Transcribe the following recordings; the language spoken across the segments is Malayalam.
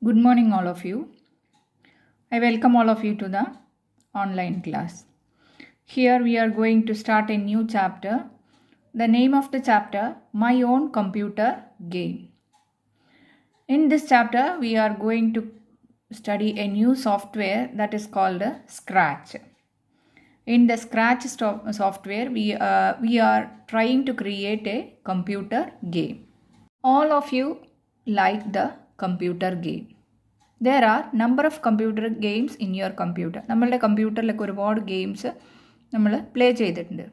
Good morning, all of you. I welcome all of you to the online class. Here we are going to start a new chapter. The name of the chapter, My Own Computer Game. In this chapter, we are going to study a new software that is called Scratch. In the Scratch software, we are trying to create a computer game. All of you like the computer game. There are number of computer games in your computer. നമ്മളുടെ കമ്പ്യൂട്ടറിലൊക്കെ ഒരുപാട് ഗെയിംസ് നമ്മൾ പ്ലേ ചെയ്തിട്ടുണ്ട്.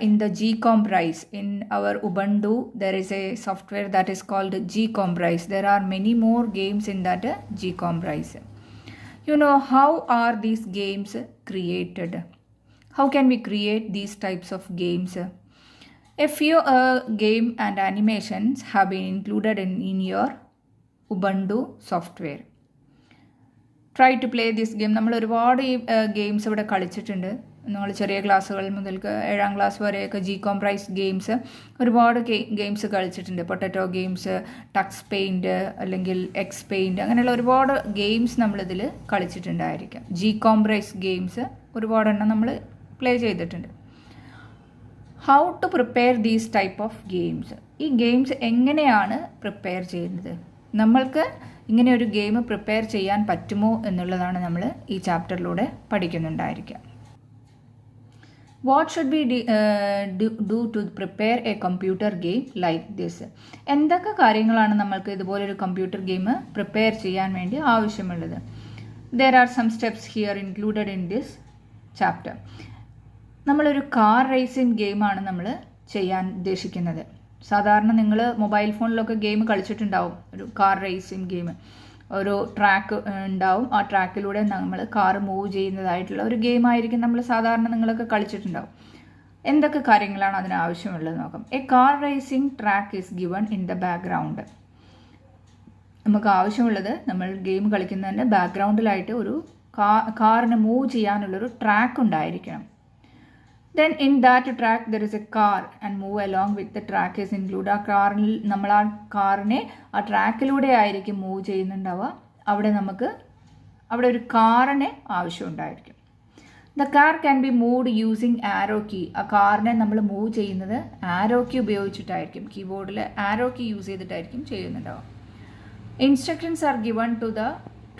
In the Gcomprise, in our Ubuntu, there is a software that is called Gcomprise. There are many more games in that Gcomprise. How are these games created? How can we create these types of games? A few game and animations have been included in your Ubuntu software. Try to play this game. നമ്മൾ ഒരുപാട് ഈ ഗെയിംസ് ഇവിടെ കളിച്ചിട്ടുണ്ട്. നമ്മൾ ചെറിയ ക്ലാസ്സുകൾ മുതൽക്ക് 7ാം ക്ലാസ് വരെയൊക്കെ Gcomprise ഗെയിംസ് ഒരുപാട് ഗെയിംസ് കളിച്ചിട്ടുണ്ട്. പൊട്ടറ്റോ ഗെയിംസ്, ടക്സ് പെയിൻറ്റ് അല്ലെങ്കിൽ എക്സ് പെയിൻറ്റ്, അങ്ങനെയുള്ള ഒരുപാട് ഗെയിംസ് നമ്മളിതിൽ കളിച്ചിട്ടുണ്ടായിരിക്കാം. Gcomprise ഗെയിംസ് ഒരുപാടെണ്ണം നമ്മൾ പ്ലേ ചെയ്തിട്ടുണ്ട്. How to prepare these type of games. ഈ ഗെയിംസ് എങ്ങനെയാണ് പ്രിപ്പയർ ചെയ്യുന്നത്? നമ്മൾക്ക് ഇങ്ങനെ ഒരു ഗെയിം പ്രിപ്പയർ ചെയ്യാൻ പറ്റുമോ എന്നുള്ളതാണ് നമ്മൾ ഈ ചാപ്റ്ററിലൂടെ പഠിക്കുന്നുണ്ടായിരിക്കുക. What should be do to prepare a computer game like this? എന്തൊക്കെ കാര്യങ്ങളാണ് നമ്മൾക്ക് ഇതുപോലൊരു കമ്പ്യൂട്ടർ ഗെയിം പ്രിപ്പയർ ചെയ്യാൻ വേണ്ടി ആവശ്യമുള്ളത്? There are some steps here included in this chapter. നമ്മളൊരു കാർ റേസിംഗ് ഗെയിമാണ് നമ്മൾ ചെയ്യാൻ ഉദ്ദേശിക്കുന്നത്. സാധാരണ നിങ്ങൾ മൊബൈൽ ഫോണിലൊക്കെ ഗെയിം കളിച്ചിട്ടുണ്ടാവും. ഒരു കാർ റേസിംഗ് ഗെയിം, ഒരു ട്രാക്ക് ഉണ്ടാവും. ആ ട്രാക്കിലൂടെ നമ്മൾ കാർ മൂവ് ചെയ്യുന്നതായിട്ടുള്ള ഒരു ഗെയിമായിരിക്കും നമ്മൾ സാധാരണ നിങ്ങളൊക്കെ കളിച്ചിട്ടുണ്ടാവും. എന്തൊക്കെ കാര്യങ്ങളാണ് അതിനാവശ്യമുള്ളത് നോക്കാം. A car racing track is given in the background. നമുക്ക് ആവശ്യമുള്ളത്, നമ്മൾ ഗെയിം കളിക്കുന്നതിൻ്റെ ബാക്ക്ഗ്രൗണ്ടിലായിട്ട് ഒരു കാറിന് മൂവ് ചെയ്യാനുള്ളൊരു ട്രാക്ക് ഉണ്ടായിരിക്കണം. Then in that track there is a car and move along with the track is included. ആ കാറിൽ നമ്മൾ ആ കാറിനെ ആ ട്രാക്കിലൂടെ ആയിരിക്കും മൂവ് ചെയ്യുന്നുണ്ടാവുക. അവിടെ ഒരു കാറിനെ ആവശ്യമുണ്ടായിരിക്കും. The car can be moved using arrow key. ആ കാറിനെ നമ്മൾ മൂവ് ചെയ്യുന്നത് ആരോ കീ ഉപയോഗിച്ചിട്ടായിരിക്കും. കീബോർഡിൽ ആരോ കീ യൂസ് ചെയ്തിട്ടായിരിക്കും ചെയ്യുന്നുണ്ടാവുക. Instructions are given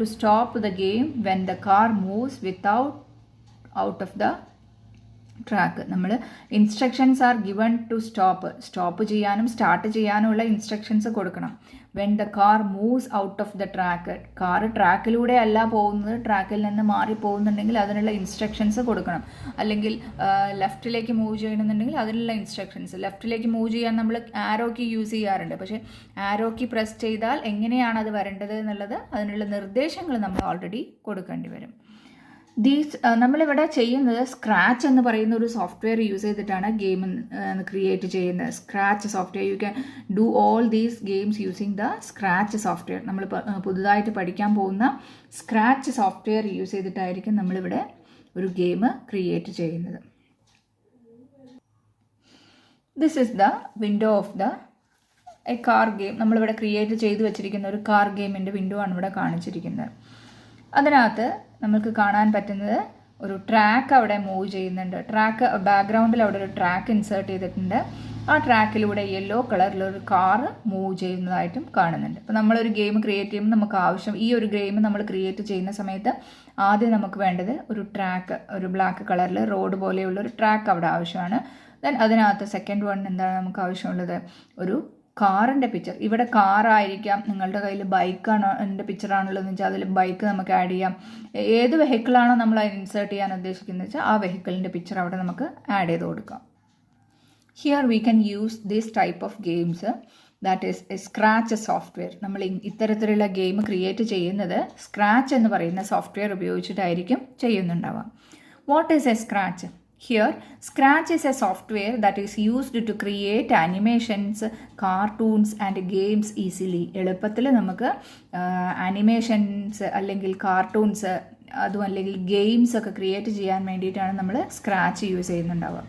to stop the game when the car moves out of the track. നമ്മൾ instructions are given to stop ചെയ്യാനും സ്റ്റാർട്ട് ചെയ്യാനുമുള്ള ഇൻസ്ട്രക്ഷൻസ് കൊടുക്കണം. When the car moves out of the track, car ട്രാക്കിലൂടെ അല്ല പോകുന്നത്, ട്രാക്കിൽ നിന്ന് മാറി പോകുന്നുണ്ടെങ്കിൽ അതിനുള്ള ഇൻസ്ട്രക്ഷൻസ് കൊടുക്കണം. അല്ലെങ്കിൽ ലെഫ്റ്റിലേക്ക് മൂവ് ചെയ്യണമെന്നുണ്ടെങ്കിൽ അതിനുള്ള ഇൻസ്ട്രക്ഷൻസ്. ലെഫ്റ്റിലേക്ക് മൂവ് ചെയ്യാൻ നമ്മൾ ആരോ കീ യൂസ് ചെയ്യാറുണ്ട്. പക്ഷേ ആരോ കീ പ്രസ് ചെയ്താൽ എങ്ങനെയാണ് അത് വരേണ്ടത് എന്നുള്ളത്, അതിനുള്ള നിർദ്ദേശങ്ങൾ നമ്മൾ ഓൾറെഡി കൊടുക്കേണ്ടി വരും. നമ്മളിവിടെ ചെയ്യുന്നത് സ്ക്രാച്ച് എന്ന് പറയുന്ന ഒരു സോഫ്റ്റ്വെയർ യൂസ് ചെയ്തിട്ടാണ് ഗെയിം ക്രിയേറ്റ് ചെയ്യുന്നത്. Scratch software. You can do all these games using the Scratch software. നമ്മൾ പുതുതായിട്ട് പഠിക്കാൻ പോകുന്ന സ്ക്രാച്ച് സോഫ്റ്റ്വെയർ യൂസ് ചെയ്തിട്ടായിരിക്കും നമ്മളിവിടെ ഒരു ഗെയിം ക്രിയേറ്റ് ചെയ്യുന്നത്. This is the window of A car game. നമ്മളിവിടെ ക്രിയേറ്റ് ചെയ്ത് വെച്ചിരിക്കുന്ന ഒരു കാർ ഗെയിമിൻ്റെ വിൻഡോ ആണ് ഇവിടെ കാണിച്ചിരിക്കുന്നത്. അതിനകത്ത് നമുക്ക് കാണാൻ പറ്റുന്നത് ഒരു ട്രാക്ക് അവിടെ മൂവ് ചെയ്യുന്നുണ്ട്. ട്രാക്ക് ബാക്ക്ഗ്രൗണ്ടിൽ അവിടെ ഒരു ട്രാക്ക് ഇൻസേർട്ട് ചെയ്തിട്ടുണ്ട്. ആ ട്രാക്കിലൂടെ യെല്ലോ കളറിലൊരു കാർ മൂവ് ചെയ്യുന്നതായിട്ടും കാണുന്നുണ്ട്. അപ്പോൾ നമ്മളൊരു ഗെയിം ക്രിയേറ്റ് ചെയ്യുമ്പോൾ നമുക്ക് ആവശ്യം, ഈ ഒരു ഗെയിം നമ്മൾ ക്രിയേറ്റ് ചെയ്യുന്ന സമയത്ത് ആദ്യം നമുക്ക് വേണ്ടത് ഒരു ട്രാക്ക്, ഒരു ബ്ലാക്ക് കളറിൽ റോഡ് പോലെയുള്ള ഒരു ട്രാക്ക് അവിടെ ആവശ്യമാണ്. ദെൻ അതിനകത്ത് സെക്കൻഡ് വൺ എന്താണ് നമുക്ക് ആവശ്യമുള്ളത്? ഒരു കാറിൻ്റെ പിക്ചർ. ഇവിടെ കാറായിരിക്കാം, നിങ്ങളുടെ കയ്യിൽ ബൈക്കാണോ എൻ്റെ പിക്ചറാണുള്ളതെന്ന് വെച്ചാൽ അതിൽ ബൈക്ക് നമുക്ക് ആഡ് ചെയ്യാം. ഏത് വെഹിക്കിളാണോ നമ്മൾ അതിന് ഇൻസേർട്ട് ചെയ്യാൻ ഉദ്ദേശിക്കുന്നത് വെച്ചാൽ ആ വെഹിക്കിളിൻ്റെ പിക്ചർ അവിടെ നമുക്ക് ആഡ് ചെയ്ത് കൊടുക്കാം. Here we can use this type of games, that is a Scratch software. നമ്മൾ ഇത്തരത്തിലുള്ള ഗെയിം ക്രിയേറ്റ് ചെയ്യുന്നത് സ്ക്രാച്ച് എന്ന് പറയുന്ന സോഫ്റ്റ്വെയർ ഉപയോഗിച്ചിട്ടായിരിക്കും ചെയ്യുന്നുണ്ടാവുക. What is a Scratch? Here, Scratch is a software that is used to create animations, cartoons and games easily. എളുപ്പത്തിൽ നമുക്ക് ആനിമേഷൻസ് അല്ലെങ്കിൽ കാർട്ടൂൺസ്, അതും അല്ലെങ്കിൽ ഗെയിംസ് ഒക്കെ ക്രിയേറ്റ് ചെയ്യാൻ വേണ്ടിയിട്ടാണ് നമ്മൾ സ്ക്രാച്ച് യൂസ് ചെയ്യുന്നുണ്ടാവുക.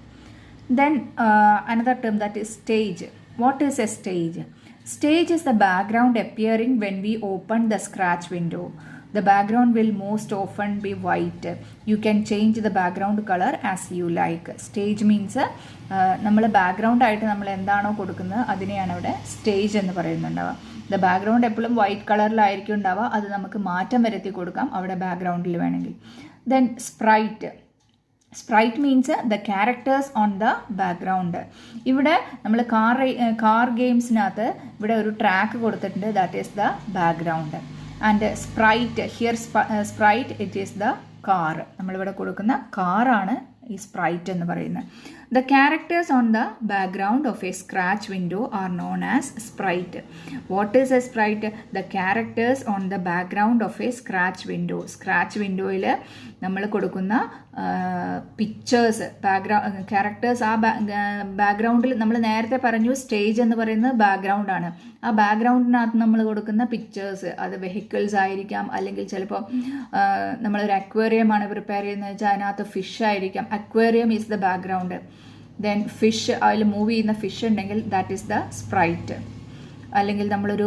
Then another term, that is stage. What is a stage? Stage is the background appearing when we open the scratch window. The background will most often be white. You can change the background color as you like. Stage means നമ്മൾ ബാക്ക്ഗ്രൗണ്ട് ആയിട്ട് നമ്മൾ എന്താണോ കൊടുക്കുന്നത് അതിനെയാണ് അവിടെ സ്റ്റേജ് എന്ന് പറയുന്നുണ്ടാവുക. ദ ബാക്ക്ഗ്രൗണ്ട് എപ്പോഴും വൈറ്റ് കളറിലായിരിക്കും ഉണ്ടാവുക. അത് നമുക്ക് മാറ്റം വരുത്തി കൊടുക്കാം അവിടെ ബാക്ക്ഗ്രൗണ്ടിൽ വേണമെങ്കിൽ. Then sprite. Sprite means the characters on the background. ഇവിടെ നമ്മൾ കാർ ഗെയിംസിനകത്ത് ഇവിടെ ഒരു ട്രാക്ക് കൊടുത്തിട്ടുണ്ട്, that is the background. And sprite, here sprite it is the car. നമ്മളിവിടെ കൊടുക്കുന്ന കാറാണ് ഈ സ്പ്രൈറ്റ് എന്ന് പറയുന്നത്. The characters on the background of a scratch window are known as sprite. What is a sprite? The characters on the background of a scratch window. Scratch windowയിൽ നമ്മൾ കൊടുക്കുന്ന പിക്ചേഴ്സ്, ക്യാരക്ടേഴ്സ്, ആ ബാക്ക്ഗ്രൗണ്ടിൽ നമ്മൾ നേരത്തെ പറഞ്ഞു സ്റ്റേജ് എന്ന് പറയുന്നത് ബാക്ക്ഗ്രൗണ്ട് ആണ്. ആ ബാക്ക്ഗ്രൗണ്ടിനകത്ത് നമ്മൾ കൊടുക്കുന്ന പിക്ചേഴ്സ്, അത് വെഹിക്കിൾസ് ആയിരിക്കാം, അല്ലെങ്കിൽ ചിലപ്പോൾ നമ്മളൊരു അക്വേറിയം ആണ് പ്രിപ്പയർ ചെയ്യുന്നത് വെച്ചാൽ അതിനകത്ത് ഫിഷ് ആയിരിക്കാം. Aquarium is the background. Then fish, അതിൽ മൂവ് ചെയ്യുന്ന ഫിഷ് ഉണ്ടെങ്കിൽ ദാറ്റ് ഈസ് ദ സ്പ്രൈറ്റ്. അല്ലെങ്കിൽ നമ്മളൊരു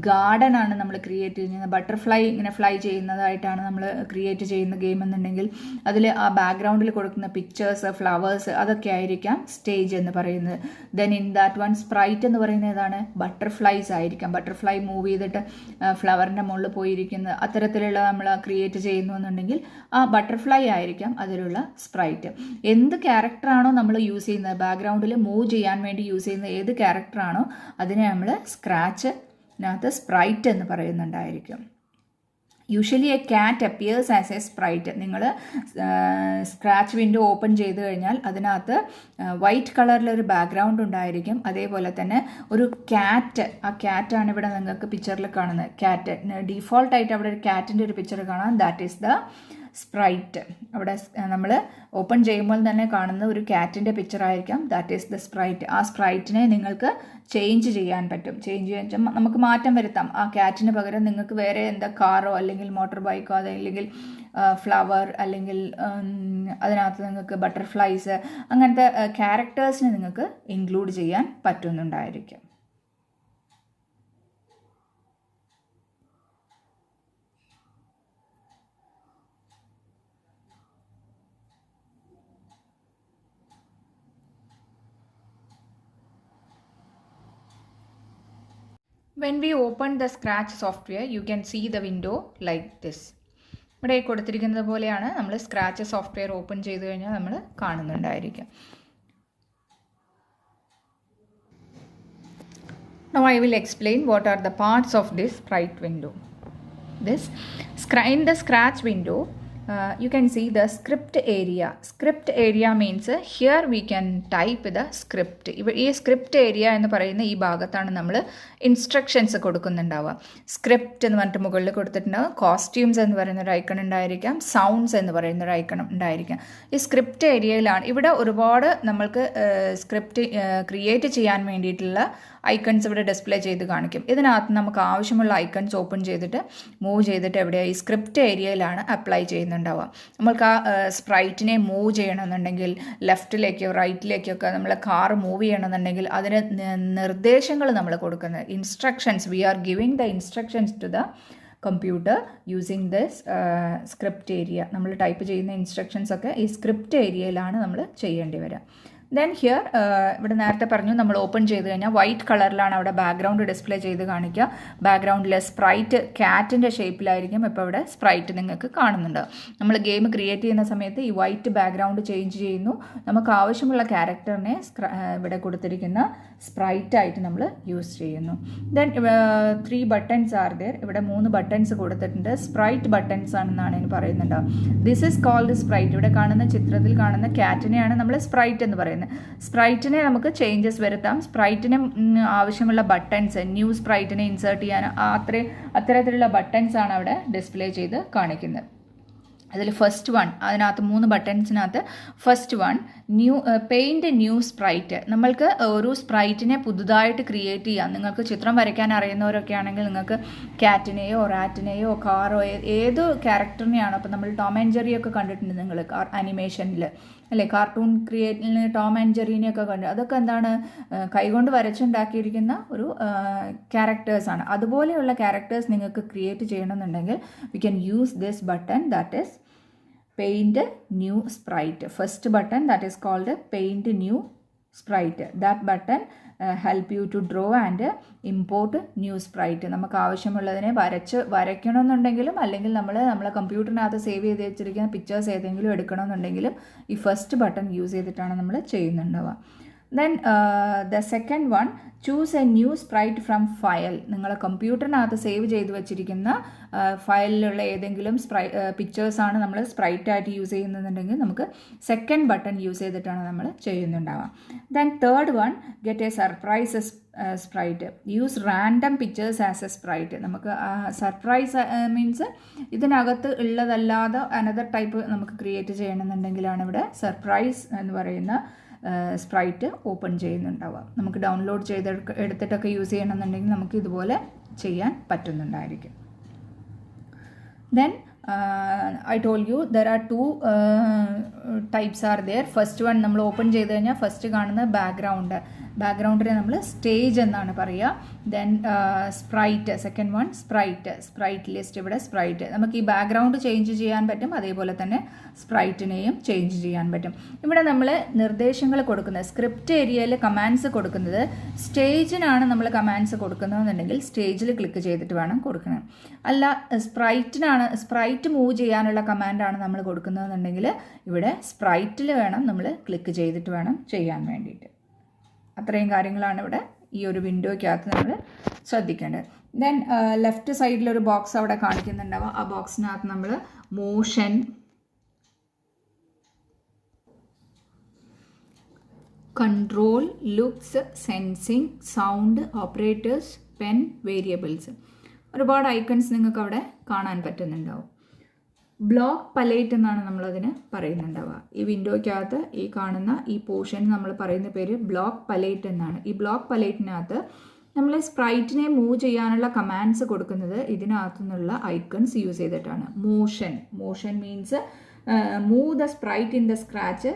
ഗാർഡൻ ആണ് നമ്മൾ ക്രിയേറ്റ് ചെയ്യുന്നത്, ബട്ടർഫ്ലൈ ഇങ്ങനെ ഫ്ലൈ ചെയ്യുന്നതായിട്ടാണ് നമ്മൾ ക്രിയേറ്റ് ചെയ്യുന്ന ഗെയിം എന്നുണ്ടെങ്കിൽ അതിൽ ആ ബാക്ക്ഗ്രൗണ്ടിൽ കൊടുക്കുന്ന പിക്ചേഴ്സ്, ഫ്ലവേഴ്സ്, അതൊക്കെ ആയിരിക്കാം സ്റ്റേജ് എന്ന് പറയുന്നത്. Then in that one sprite എന്ന് പറയുന്നത് ഏതാണ്? ബട്ടർഫ്ലൈസ് ആയിരിക്കാം. ബട്ടർഫ്ലൈ മൂവ് ചെയ്തിട്ട് ഫ്ലവറിൻ്റെ മുകളിൽ പോയിരിക്കുന്നത്, അത്തരത്തിലുള്ള നമ്മൾ ക്രിയേറ്റ് ചെയ്യുന്നു എന്നുണ്ടെങ്കിൽ ആ ബട്ടർഫ്ലൈ ആയിരിക്കാം അതിലുള്ള സ്പ്രൈറ്റ്. എന്ത് ക്യാരക്ടറാണോ നമ്മൾ യൂസ് ചെയ്യുന്നത്, ബാക്ക്ഗ്രൗണ്ടിൽ മൂവ് ചെയ്യാൻ വേണ്ടി യൂസ് ചെയ്യുന്ന ഏത് ക്യാരക്ടറാണോ അതിനെ നമ്മൾ സ്ക്രാച്ചിനകത്ത് സ്പ്രൈറ്റ് എന്ന് പറയുന്നുണ്ടായിരിക്കും. Usually a cat appears as a sprite. നിങ്ങൾ സ്ക്രാച്ച് വിൻഡോ ഓപ്പൺ ചെയ്ത് കഴിഞ്ഞാൽ അതിനകത്ത് വൈറ്റ് കളറിലൊരു ബാക്ക്ഗ്രൗണ്ട് ഉണ്ടായിരിക്കും. അതേപോലെ തന്നെ ഒരു ക്യാറ്റ്, ആ ക്യാറ്റാണ് ഇവിടെ നിങ്ങൾക്ക് പിക്ചറിൽ കാണുന്നത്. ക്യാറ്റ് ഡീഫോൾട്ടായിട്ട് അവിടെ ഒരു ക്യാറ്റിൻ്റെ ഒരു പിക്ചർ കാണാം, ദാറ്റ് ഈസ് ദ സ്പ്രൈറ്റ്. അവിടെ നമ്മൾ ഓപ്പൺ ചെയ്യുമ്പോൾ തന്നെ കാണുന്ന ഒരു ക്യാറ്റിൻ്റെ പിക്ചർ ആയിരിക്കാം, ദാറ്റ് ഈസ് ദ സ്പ്രൈറ്റ്. ആ സ്പ്രൈറ്റിനെ നിങ്ങൾക്ക് ചേഞ്ച് ചെയ്യാൻ പറ്റും. ചേഞ്ച് ചെയ്യാൻ നമുക്ക് മാറ്റം വരുത്താം. ആ ക്യാറ്റിന് പകരം നിങ്ങൾക്ക് വേറെ എന്താ കാറോ അല്ലെങ്കിൽ മോട്ടോർ ബൈക്കോ അതല്ലെങ്കിൽ ഫ്ലവർ അല്ലെങ്കിൽ അതിനകത്ത് നിങ്ങൾക്ക് ബട്ടർഫ്ലൈസ് അങ്ങനത്തെ ക്യാരക്ടേഴ്സിനെ നിങ്ങൾക്ക് ഇൻക്ലൂഡ് ചെയ്യാൻ പറ്റുന്നുണ്ടായിരിക്കും. When we open the Scratch software, you can see the window like this. ഇവിടെ കൊടുത്തിരിക്കുന്നത് പോലെയാണ് നമ്മൾ സ്ക്രാച്ച് സോഫ്റ്റ്വെയർ ഓപ്പൺ ചെയ്ത് കഴിഞ്ഞാൽ നമ്മൾ കാണുന്നുണ്ടായിരിക്കും. Now I will explain what are the parts of this sprite window. In the Scratch window, you can see the script area. Script area means here we can type the script. ഈ സ്ക്രിപ്റ്റ് ഏരിയ എന്ന് പറയുന്ന ഈ ഭാഗത്താണ് നമ്മൾ ഇൻസ്ട്രക്ഷൻസ് കൊടുക്കുന്നുണ്ടാവുക. സ്ക്രിപ്റ്റ് എന്ന് പറഞ്ഞിട്ട് മുകളിൽ കൊടുത്തിട്ടുണ്ടാവും. കോസ്റ്റ്യൂംസ് എന്ന് പറയുന്ന ഒരു ഐക്കൺ ഉണ്ടായിരിക്കാം. സൗണ്ട്സ് എന്ന് പറയുന്ന ഒരു ഐക്കൺ ഉണ്ടായിരിക്കാം. ഈ സ്ക്രിപ്റ്റ് ഏരിയയിലാണ് ഇവിടെ ഒരുപാട് നമ്മൾക്ക് സ്ക്രിപ്റ്റ് ക്രിയേറ്റ് ചെയ്യാൻ വേണ്ടിയിട്ടുള്ള ഐക്കൺസ് ഇവിടെ ഡിസ്പ്ലേ ചെയ്ത് കാണിക്കും. ഇതിനകത്ത് നമുക്ക് ആവശ്യമുള്ള ഐക്കൺസ് ഓപ്പൺ ചെയ്തിട്ട് മൂവ് ചെയ്തിട്ട് എവിടെയാണ് ഈ സ്ക്രിപ്റ്റ് ഏരിയയിലാണ് അപ്ലൈ ചെയ്യുന്നുണ്ടാവുക. നമ്മൾക്ക് ആ സ്പ്രൈറ്റിനെ മൂവ് ചെയ്യണമെന്നുണ്ടെങ്കിൽ ലെഫ്റ്റിലേക്കോ റൈറ്റിലേക്കോ ഒക്കെ നമ്മൾ കാർ മൂവ് ചെയ്യണമെന്നുണ്ടെങ്കിൽ അതിന് നിർദ്ദേശങ്ങൾ നമ്മൾ കൊടുക്കുന്നത്, instructions, we are giving the instructions to the computer using this script area. നമ്മൾ ടൈപ്പ് ചെയ്യുന്ന ഇൻസ്ട്രക്ഷൻസ് ഒക്കെ ഈ സ്ക്രിപ്റ്റ് ഏരിയയിലാണ് നമ്മൾ ചെയ്യേണ്ടി വരിക. ദെൻ ഹിയർ ഇവിടെ നേരത്തെ പറഞ്ഞു നമ്മൾ ഓപ്പൺ ചെയ്ത് കഴിഞ്ഞാൽ വൈറ്റ് കളറിലാണ് അവിടെ ബാക്ക്ഗ്രൗണ്ട് ഡിസ്പ്ലേ ചെയ്ത് കാണിക്കുക. ബാക്ക്ഗ്രൗണ്ടിൽ സ്പ്രൈറ്റ് ക്യാറ്റിൻ്റെ ഷേപ്പിലായിരിക്കും ഇപ്പോൾ ഇവിടെ സ്പ്രൈറ്റ് നിങ്ങൾക്ക് കാണുന്നുണ്ട്. നമ്മൾ ഗെയിം ക്രിയേറ്റ് ചെയ്യുന്ന സമയത്ത് ഈ വൈറ്റ് ബാക്ക്ഗ്രൗണ്ട് ചേഞ്ച് ചെയ്യുന്നു. നമുക്ക് ആവശ്യമുള്ള ക്യാരക്ടറിനെ ഇവിടെ കൊടുത്തിരിക്കുന്ന സ്പ്രൈറ്റായിട്ട് നമ്മൾ യൂസ് ചെയ്യുന്നു. Then 3 buttons are there. ഇവിടെ 3 ബട്ടൺസ് കൊടുത്തിട്ടുണ്ട്. സ്പ്രൈറ്റ് ബട്ടൺസ് ആണെന്നാണ് ഇതിന് പറയുന്നുണ്ട്. This is called sprite. ഇവിടെ കാണുന്ന ചിത്രത്തിൽ കാണുന്ന ക്യാറ്റിനെയാണ് നമ്മൾ സ്പ്രൈറ്റ് എന്ന് പറയുന്നത്. സ്പ്രൈറ്റിനെ നമുക്ക് ചേഞ്ചസ് വരുത്താം. സ്പ്രൈറ്റിന് ആവശ്യമുള്ള ബട്ടൺസ്, ന്യൂ സ്പ്രൈറ്റിനെ ഇൻസേർട്ട് ചെയ്യാൻ അത്തരത്തിലുള്ള ബട്ടൺസ് ആണ് അവിടെ ഡിസ്പ്ലേ ചെയ്ത് കാണിക്കുന്നത്. അതിൽ ഫസ്റ്റ് വൺ, അതിനകത്ത് 3 ബട്ടൺസിനകത്ത് first one paint new sprite. നമ്മൾക്ക് ഒരു സ്പ്രൈറ്റിനെ പുതുതായിട്ട് ക്രിയേറ്റ് ചെയ്യാം. നിങ്ങൾക്ക് ചിത്രം വരയ്ക്കാൻ അറിയുന്നവരൊക്കെ ആണെങ്കിൽ നിങ്ങൾക്ക് ക്യാറ്റിനെയോ റാറ്റിനെയോ കാറോ ഏത് ക്യാരക്ടറിനെയാണോ, അപ്പോൾ നമ്മൾ ടോം ആൻഡ് ജെറി ഒക്കെ കണ്ടിട്ടുണ്ട് നിങ്ങൾ അനിമേഷനിൽ അല്ലേ, കാർട്ടൂൺ ക്രിയേറ്റിന് ടോം ആൻഡ് ജെറീനെയൊക്കെ കണ്ടു. അതൊക്കെ എന്താണ്, കൈകൊണ്ട് വരച്ചുണ്ടാക്കിയിരിക്കുന്ന ഒരു ക്യാരക്ടേഴ്സാണ്. അതുപോലെയുള്ള ക്യാരക്ടേഴ്സ് നിങ്ങൾക്ക് ക്രിയേറ്റ് ചെയ്യണമെന്നുണ്ടെങ്കിൽ V can use this button, that is paint new sprite. First button, that is called paint new sprite. That button help you to draw and import new sprite. നമുക്ക് ആവശ്യമുള്ളതിനെ വരയ്ക്കണമെന്നുണ്ടെങ്കിലും അല്ലെങ്കിൽ നമ്മളെ കമ്പ്യൂട്ടറിനകത്ത് സേവ് ചെയ്ത് വെച്ചിരിക്കുന്ന പിക്ചേഴ്സ് ഏതെങ്കിലും എടുക്കണമെന്നുണ്ടെങ്കിലും ഈ ഫസ്റ്റ് ബട്ടൺ യൂസ് ചെയ്തിട്ടാണ് നമ്മൾ ചെയ്യുന്നുണ്ടാവുക. Then the second one, choose a new sprite from file. നിങ്ങളെ കമ്പ്യൂട്ടറിനകത്ത് സേവ് ചെയ്ത് വെച്ചിരിക്കുന്ന ഫയലിലുള്ള ഏതെങ്കിലും പിക്ചേഴ്സാണ് നമ്മൾ സ്പ്രൈറ്റായിട്ട് യൂസ് ചെയ്യുന്നുണ്ടെങ്കിൽ നമുക്ക് സെക്കൻഡ് ബട്ടൺ യൂസ് ചെയ്തിട്ടാണ് നമ്മൾ ചെയ്യുന്നുണ്ടാവുക. Then third one, get a surprise sprite. Use random pictures as a sprite. നമുക്ക് സർപ്രൈസ് മീൻസ് ഇതിനകത്ത് ഉള്ളതല്ലാതെ അനദർ ടൈപ്പ് നമുക്ക് ക്രിയേറ്റ് ചെയ്യണമെന്നുണ്ടെങ്കിലാണ് ഇവിടെ സർപ്രൈസ് എന്ന് പറയുന്ന സ്പ്രൈറ്റ് ഓപ്പൺ ചെയ്യുന്നുണ്ടാവുക. നമുക്ക് ഡൗൺലോഡ് ചെയ്ത് എടുത്തിട്ടൊക്കെ യൂസ് ചെയ്യണമെന്നുണ്ടെങ്കിൽ നമുക്ക് ഇതുപോലെ ചെയ്യാൻ പറ്റുന്നുണ്ടായിരിക്കും. Then I told you there are two types are there. First one, നമ്മൾ ഓപ്പൺ ചെയ്ത് കഴിഞ്ഞാൽ ഫസ്റ്റ് കാണുന്ന ബാക്ക്ഗ്രൗണ്ടിനെ നമ്മൾ സ്റ്റേജ് എന്നാണ് പറയുക. Then sprite, second one sprite list. ഇവിടെ സ്പ്രൈറ്റ് നമുക്ക് ഈ ബാക്ക്ഗ്രൗണ്ട് ചേഞ്ച് ചെയ്യാൻ പറ്റും, അതേപോലെ തന്നെ സ്പ്രൈറ്റിനെയും ചേഞ്ച് ചെയ്യാൻ പറ്റും. ഇവിടെ നമ്മൾ നിർദ്ദേശങ്ങൾ കൊടുക്കുന്നത്, സ്ക്രിപ്റ്റ് ഏരിയയിൽ കമാൻഡ്സ് കൊടുക്കുന്നത് സ്റ്റേജിനാണ് നമ്മൾ കമാൻഡ്സ് കൊടുക്കുന്നതെന്നുണ്ടെങ്കിൽ സ്റ്റേജിൽ ക്ലിക്ക് ചെയ്തിട്ട് വേണം കൊടുക്കണം. അല്ല സ്പ്രൈറ്റ് മൂവ് ചെയ്യാനുള്ള കമാൻഡാണ് നമ്മൾ കൊടുക്കുന്നതെന്നുണ്ടെങ്കിൽ ഇവിടെ സ്പ്രൈറ്റിൽ വേണം നമ്മൾ ക്ലിക്ക് ചെയ്തിട്ട് വേണം ചെയ്യാൻ വേണ്ടിയിട്ട്. അത്രയും കാര്യങ്ങളാണ് ഇവിടെ ഈ ഒരു വിൻഡോയ്ക്കകത്ത് നമ്മൾ ശ്രദ്ധിക്കേണ്ടത്. ദെൻ ലെഫ്റ്റ് സൈഡിലൊരു ബോക്സ് അവിടെ കാണിക്കുന്നുണ്ടാവുക. ആ ബോക്സിനകത്ത് നമ്മൾ motion, control, looks, sensing, sound, operators, pen, variables, ഒരുപാട് ഐക്കൺസ് നിങ്ങൾക്ക് അവിടെ കാണാൻ പറ്റുന്നുണ്ടാവും. ബ്ലോക്ക് പലേറ്റ് എന്നാണ് നമ്മളതിന് പറയുന്നുണ്ടാവുക. ഈ വിൻഡോയ്ക്കകത്ത് ഈ കാണുന്ന ഈ പോർഷൻ നമ്മൾ പറയുന്ന പേര് ബ്ലോക്ക് പലേറ്റ് എന്നാണ്. ഈ ബ്ലോക്ക് പലേറ്റിനകത്ത് നമ്മൾ സ്പ്രൈറ്റിനെ മൂവ് ചെയ്യാനുള്ള കമാൻഡ്സ് കൊടുക്കുന്നത് ഇതിനകത്തു നിന്നുള്ള ഐക്കൺസ് യൂസ് ചെയ്തിട്ടാണ്. Motion means move the sprite in the Scratch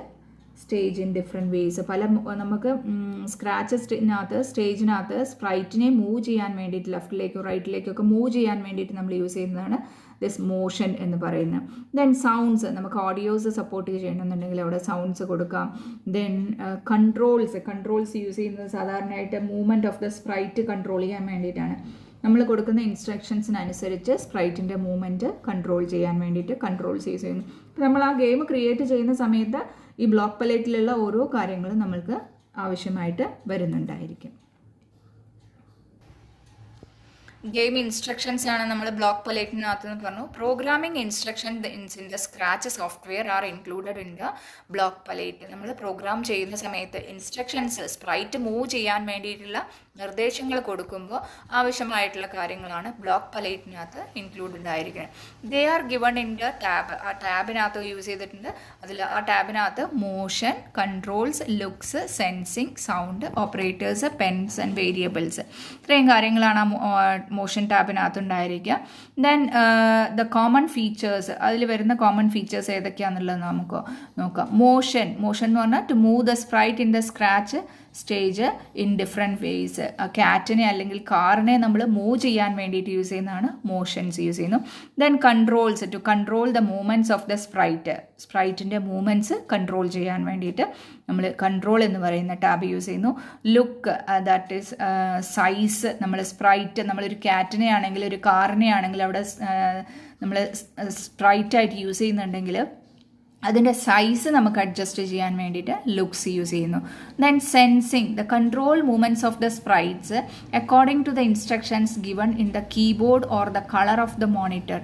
stage in different ways. നമുക്ക് സ്റ്റേജിനകത്ത് സ്പ്രൈറ്റിനെ മൂവ് ചെയ്യാൻ വേണ്ടിയിട്ട് ലെഫ്റ്റിലേക്കോ റൈറ്റിലേക്കൊക്കെ മൂവ് ചെയ്യാൻ വേണ്ടിയിട്ട് നമ്മൾ യൂസ് ചെയ്യുന്നതാണ് ദിസ് മോഷൻ എന്ന് പറയുന്നത്. ദെൻ സൗണ്ട്സ്, നമുക്ക് ഓഡിയോസ് സപ്പോർട്ട് ചെയ്യണമെന്നുണ്ടെങ്കിൽ അവിടെ സൗണ്ട്സ് കൊടുക്കാം. ദെൻ കൺട്രോൾസ് യൂസ് ചെയ്യുന്നത് സാധാരണയായിട്ട് movement of the sprite control ചെയ്യാൻ വേണ്ടിയിട്ടാണ്. നമ്മൾ കൊടുക്കുന്ന ഇൻസ്ട്രക്ഷൻസിനനുസരിച്ച് സ്പ്രൈറ്റിൻ്റെ മൂവ്മെൻറ്റ് കൺട്രോൾ ചെയ്യാൻ വേണ്ടിയിട്ട് കൺട്രോൾസ് യൂസ് ചെയ്യുന്നു. അപ്പോൾ നമ്മൾ ആ ഗെയിം ക്രിയേറ്റ് ചെയ്യുന്ന സമയത്ത് ഈ ബ്ലോക്ക് പലേറ്റിലുള്ള ഓരോ കാര്യങ്ങളും നമ്മൾക്ക് ആവശ്യമായിട്ട് വരുന്നുണ്ടായിരിക്കും. ഗെയിം ഇൻസ്ട്രക്ഷൻസ് ആണ് നമ്മൾ ബ്ലോക്ക് പലേറ്റിനകത്ത് എന്ന് പറഞ്ഞു. Programming instruction in the Scratch software are included in the block palette. നമ്മൾ പ്രോഗ്രാം ചെയ്യുന്ന സമയത്ത് ഇൻസ്ട്രക്ഷൻസ് സ്പ്രൈറ്റ് മൂവ് ചെയ്യാൻ വേണ്ടിയിട്ടുള്ള നിർദ്ദേശങ്ങൾ കൊടുക്കുമ്പോൾ ആവശ്യമായിട്ടുള്ള കാര്യങ്ങളാണ് ബ്ലോക്ക് പലേറ്റിനകത്ത് ഇൻക്ലൂഡഡ് ആയിരിക്കുന്നത്. They are given in the tab. ആ ടാബിനകത്ത് യൂസ് ചെയ്തിട്ടുണ്ട്. ആ ടാബിനകത്ത് motion, controls, looks, sensing, sound, operators, pens and variables, ഇത്രയും കാര്യങ്ങളാണ് മോഷൻ ടാബിനകത്ത് ഉണ്ടായിരിക്കുക. ദെൻ ദ കോമൺ ഫീച്ചേഴ്സ്, അതിൽ വരുന്ന കോമൺ ഫീച്ചേഴ്സ് ഏതൊക്കെയാണെന്നുള്ളത് നമുക്ക് നോക്കാം. മോഷൻ എന്ന് പറഞ്ഞാൽ to move the sprite in the Scratch stage in different ways. ക്യാറ്റിനെ അല്ലെങ്കിൽ കാറിനെ നമ്മൾ മൂവ് ചെയ്യാൻ വേണ്ടിയിട്ട് യൂസ് ചെയ്യുന്നതാണ് മോഷൻസ് യൂസ് ചെയ്യുന്നു. Then controls, to control the movements of the സ്പ്രൈറ്റിൻ്റെ മൂവ്മെൻറ്റ്സ് കൺട്രോൾ ചെയ്യാൻ വേണ്ടിയിട്ട് നമ്മൾ കൺട്രോൾ എന്ന് പറയുന്ന ടാബ് യൂസ് ചെയ്യുന്നു. Look, that is size. നമ്മളൊരു ക്യാറ്റിനെ ആണെങ്കിൽ ഒരു കാറിനെ ആണെങ്കിൽ അവിടെ നമ്മൾ സ്പ്രൈറ്റായിട്ട് യൂസ് ചെയ്യുന്നുണ്ടെങ്കിൽ അതിൻ്റെ സൈസ് നമുക്ക് അഡ്ജസ്റ്റ് ചെയ്യാൻ വേണ്ടിയിട്ട് ലുക്സ് യൂസ് ചെയ്യുന്നു. Then sensing, the control movements of the sprites according to the instructions given in the keyboard or the colour of the monitor.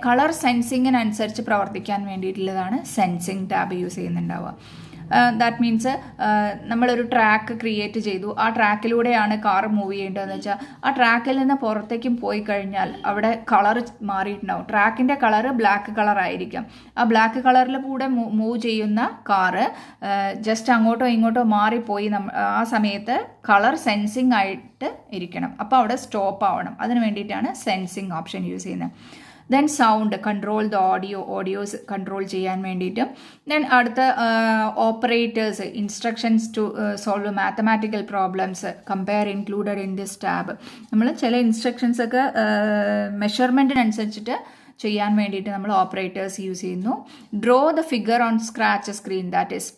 Colour സെൻസിങ്ങിനനുസരിച്ച് പ്രവർത്തിക്കാൻ വേണ്ടിയിട്ടുള്ളതാണ് സെൻസിങ് ടാബ് യൂസ് ചെയ്യുന്നുണ്ടാവുക. ദാറ്റ് മീൻസ് നമ്മളൊരു ട്രാക്ക് ക്രിയേറ്റ് ചെയ്തു, ആ ട്രാക്കിലൂടെയാണ് കാർ മൂവ് ചെയ്യേണ്ടതെന്ന് വെച്ചാൽ ആ ട്രാക്കിൽ നിന്ന് പുറത്തേക്കും പോയി കഴിഞ്ഞാൽ അവിടെ കളർ മാറിയിട്ടുണ്ടാവും. ട്രാക്കിൻ്റെ കളറ് ബ്ലാക്ക് കളറായിരിക്കും. ആ ബ്ലാക്ക് കളറിൽ കൂടെ മൂവ് ചെയ്യുന്ന കാറ് ജസ്റ്റ് അങ്ങോട്ടോ ഇങ്ങോട്ടോ മാറിപ്പോയി ആ സമയത്ത് കളർ സെൻസിങ് ആയിട്ട് ഇരിക്കണം. അപ്പോൾ അവിടെ സ്റ്റോപ്പ് ആവണം. അതിന് വേണ്ടിയിട്ടാണ് സെൻസിങ് ഓപ്ഷൻ യൂസ് ചെയ്യുന്നത്. Then sound control the audios control ചെയ്യാൻ വേണ്ടിയിട്ടും. ദെൻ അടുത്ത operators instructions to solve mathematical problems compare included in this tab. നമ്മൾ ചില ഇൻസ്ട്രക്ഷൻസ് ഒക്കെ മെഷർമെൻറ്റിനനുസരിച്ചിട്ട് ചെയ്യാൻ വേണ്ടിയിട്ട് നമ്മൾ ഓപ്പറേറ്റേഴ്സ് യൂസ് ചെയ്യുന്നു. Draw the figure on Scratch screen, that is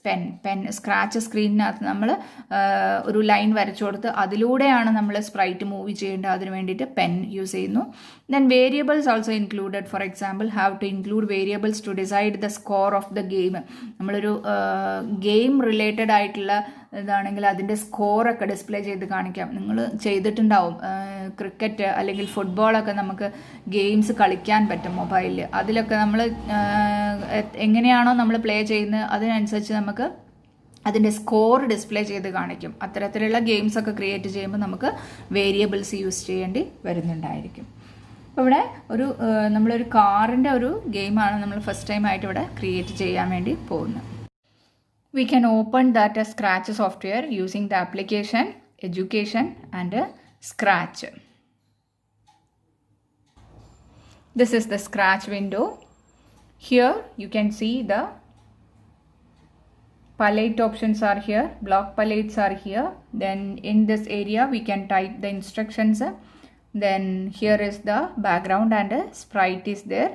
pen Scratch സ്ക്രീനിനകത്ത് നമ്മൾ ഒരു ലൈൻ വരച്ചു കൊടുത്ത് അതിലൂടെയാണ് നമ്മൾ സ്പ്രൈറ്റ് മൂവ് ചെയ്യേണ്ടത്. അതിന് വേണ്ടിയിട്ട് പെൻ യൂസ് ചെയ്യുന്നു. Then variables also included. For example have to include variables to decide the score of the game. നമ്മളൊരു ഗെയിം റിലേറ്റഡ് ആയിട്ടുള്ള ഇതാണെങ്കിൽ അതിൻ്റെ സ്കോറൊക്കെ ഡിസ്പ്ലേ ചെയ്ത് കാണിക്കാം. നിങ്ങൾ ചെയ്തിട്ടുണ്ടാവും, ക്രിക്കറ്റ് അല്ലെങ്കിൽ ഫുട്ബോളൊക്കെ നമുക്ക് ഗെയിംസ് കളിക്കാൻ പറ്റും മൊബൈലിൽ. അതിലൊക്കെ നമ്മൾ എങ്ങനെയാണോ നമ്മൾ പ്ലേ ചെയ്യുന്നത് അതിനനുസരിച്ച് നമുക്ക് അതിൻ്റെ സ്കോർ ഡിസ്പ്ലേ ചെയ്ത് കാണിക്കും. അത്തരത്തിലുള്ള ഗെയിംസൊക്കെ ക്രിയേറ്റ് ചെയ്യുമ്പോൾ നമുക്ക് വേരിയബിൾസ് യൂസ് ചെയ്യേണ്ടി വരുന്നുണ്ടായിരിക്കും. അപ്പോൾ ഇവിടെ നമ്മളൊരു കാറിൻ്റെ ഒരു ഗെയിമാണ് നമ്മൾ ഫസ്റ്റ് ടൈം ആയിട്ട് ഇവിടെ ക്രിയേറ്റ് ചെയ്യാൻ വേണ്ടി പോകുന്നത്. We can open that Scratch software using the application Education and Scratch. This is the Scratch window. Here you can see the palette options are here, block palettes are here. Then in this area we can type the instructions. Then here is the background and sprite is there.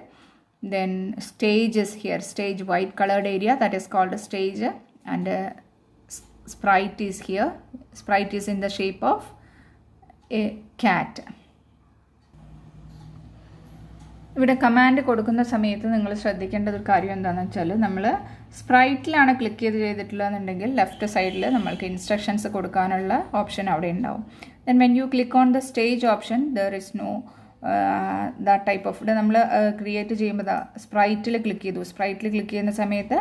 Then stage is here, stage white colored area, that is called a stage. And sprite is here. Sprite is in the shape of a cat. ഇവിടെ കമാൻഡ് കൊടുക്കുന്ന സമയത്ത് നിങ്ങൾ ശ്രദ്ധിക്കേണ്ട ഒരു കാര്യം എന്താണെന്ന് വെച്ചാൽ നമ്മൾ സ്പ്രൈറ്റിലാണ് ക്ലിക്ക് ചെയ്തിട്ടുള്ളതെന്നുണ്ടെങ്കിൽ ലെഫ്റ്റ് സൈഡിൽ നമ്മൾക്ക് ഇൻസ്ട്രക്ഷൻസ് കൊടുക്കാനുള്ള ഓപ്ഷൻ അവിടെ ഉണ്ടാവും. Then when you click on the stage option there is know that type of. ഇവിടെ നമ്മൾ ക്രിയേറ്റ് ചെയ്യുമ്പോൾ സ്പ്രൈറ്റിൽ ക്ലിക്ക് ചെയ്തു. സ്പ്രൈറ്റിൽ ക്ലിക്ക് ചെയ്യുന്ന സമയത്ത്